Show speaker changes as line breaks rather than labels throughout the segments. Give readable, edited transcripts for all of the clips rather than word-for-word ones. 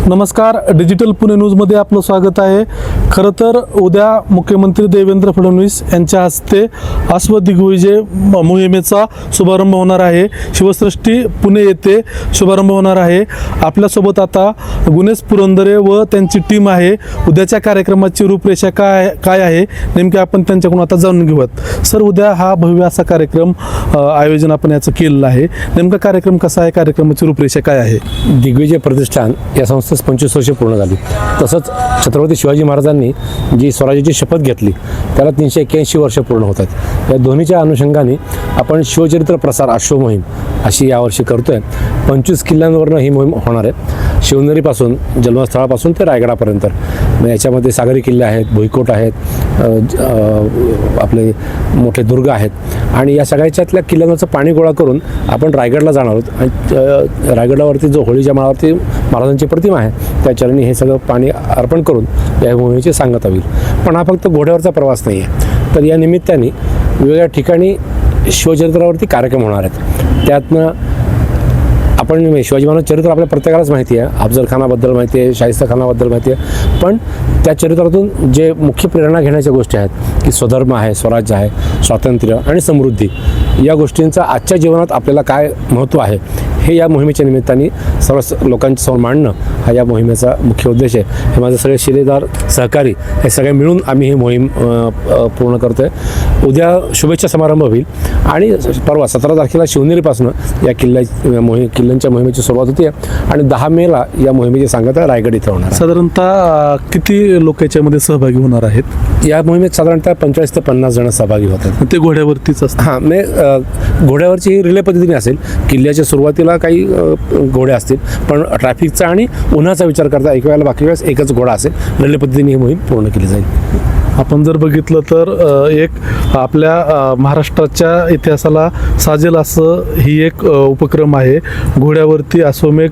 नमस्कार, डिजिटल पुणे न्यूजमध्ये आपलं स्वागत आहे. खरं तर उद्या मुख्यमंत्री देवेंद्र फडणवीस यांच्या हस्ते अश्वदिग्विजय मोहिमेचा शुभारंभ होणार आहे. शिवसृष्टी पुणे येथे शुभारंभ होणार आहे. आपल्यासोबत आता गुणेश पुरंदरे व त्यांची टीम आहे. उद्याच्या कार्यक्रमाची रूपरेषा काय आहे नेमके आपण त्यांच्याकडून आता जाणून घेऊयात. सर, उद्या हा भव्य असा कार्यक्रम आयोजन आपण याचं केलेलं आहे. नेमका कार्यक्रम कसा आहे, कार्यक्रमाची रूपरेषा काय आहे?
दिग्विजय प्रतिष्ठान या संस्थेस 25 वर्षे पूर्ण झाली. तसंच छत्रपती शिवाजी महाराजांनी जी स्वराज्याची शपथ घेतली त्याला 381 वर्ष पूर्ण होत आहेत. या दोन्हीच्या अनुषंगाने आपण शिवचरित्र प्रसार अश्व मोहीम अशी यावर्षी करतोय. 25 किल्ल्यांवरनं ही मोहीम होणार आहे. शिवनेरीपासून जन्मस्थळापासून ते रायगडापर्यंत. याच्यामध्ये सागरी किल्ले आहेत, भुईकोट आहेत, आपले मोठे दुर्ग आहेत आणि या सगळ्याच्यातल्या किल्ल्यांवरचं पाणी गोळा करून आपण रायगडला जाणार आहोत. आणि रायगडावरती जो होळीच्या माळावरती महाराजांची प्रतिमा आहे त्या चरणी हे सगळं पाणी अर्पण करून या मोहिमेची सांगता होईल. पण हा फक्त घोड्यावरचा प्रवास नाही आहे, तर या निमित्ताने वेगवेगळ्या ठिकाणी शिवचरित्रावरती कार्यक्रम होणार आहेत. त्यातनं आपण शिवाजी महाराज चरित्र आपल्या प्रत्येकालाच माहिती आहे. अफजल खानाबद्दल माहिती आहे, शाहिस्ता खानाबद्दल माहिती आहे, पण त्या चरित्रातून जे मुख्य प्रेरणा घेण्याच्या गोष्टी आहेत की स्वधर्म आहे, स्वराज्य आहे, स्वातंत्र्य आणि समृद्धी या गोष्टींचा आजच्या जीवनात आपल्याला काय महत्त्व आहे हे या मोहिमेच्या निमित्ताने सर्व लोकांच्या समोर मांडणं हा या मोहिमेचा मुख्य उद्देश आहे. हे माझे सगळे शिलेदार सहकारी हे सगळे मिळून आम्ही ही मोहीम पूर्ण करतो आहे. उद्या शुभेच्छा समारंभ होईल आणि परवा 17 तारखेला शिवनेरीपासून या किल्ल्यांच्या मोहिमेची सुरुवात होती आणि 10 मेला या मोहिमेची सांगता रायगड इथं होणार.
साधारणतः किती लोक याच्यामध्ये सहभागी होणार आहेत?
या मोहिमेत साधारणतः 45 ते 50 जण सहभागी होतात.
ते घोड्यावरतीच असतात?
हां, घोड्यावरची ही रिले पद्धतीने असेल. किल्ल्याच्या सुरुवातीला काही घोडे असतील, पण ट्रॅफिकचा आणि उन्हाचा विचार करता एक वेळेला बाकी वेळेस एकच घोडा असेल. रिले पद्धतीने ही मोहीम पूर्ण केली जाईल.
आपण जर बघितलं तर एक आपल्या महाराष्ट्राच्या इतिहासाला साजेल असं ही एक उपक्रम आहे. घोड्यावरती अश्वमेध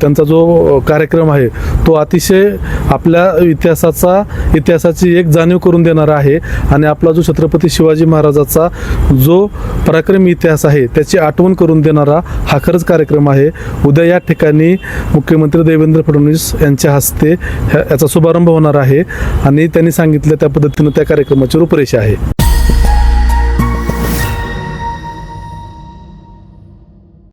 त्यांचा जो कार्यक्रम आहे तो अतिशय आपल्या इतिहासाची एक जाणीव करून देणारा आहे आणि आपला जो छत्रपती शिवाजी महाराजाचा जो पराक्रमी इतिहास आहे त्याची आठवण करून देणारा हा खरंच कार्यक्रम आहे. उद्या या ठिकाणी मुख्यमंत्री देवेंद्र फडणवीस यांच्या हस्ते याचा शुभारंभ होणार आहे आणि त्यांनी सांगितलं त्या पद्धतीनं त्या कार्यक्रमाची रूपरेषा आहे.